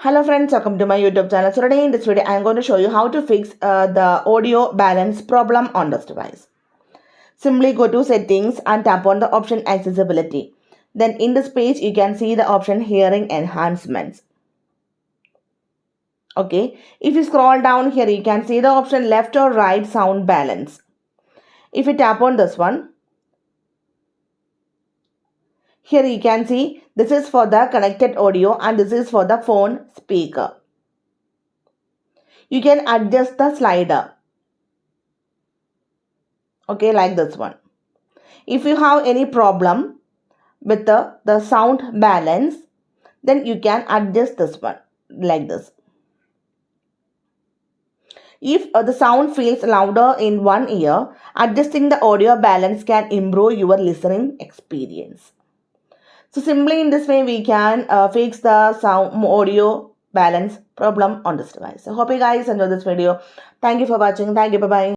Hello friends, welcome to my YouTube channel. So today in this video, I am going to show you how to fix the audio balance problem on this device. Simply go to settings and tap on the option accessibility. Then in this page, you can see the option hearing enhancements. Okay, if you scroll down here, you can see the option left or right sound balance. If you tap on this one, here you can see this is for the connected audio and this is for the phone speaker. You can adjust the slider. Okay, like this one. If you have any problem with the sound balance, then you can adjust this one like this. If the sound feels louder in one ear, adjusting the audio balance can improve your listening experience. So simply in this way, we can fix the sound audio balance problem on this device. I hope you guys enjoyed this video. Thank you for watching. Thank you. Bye-bye.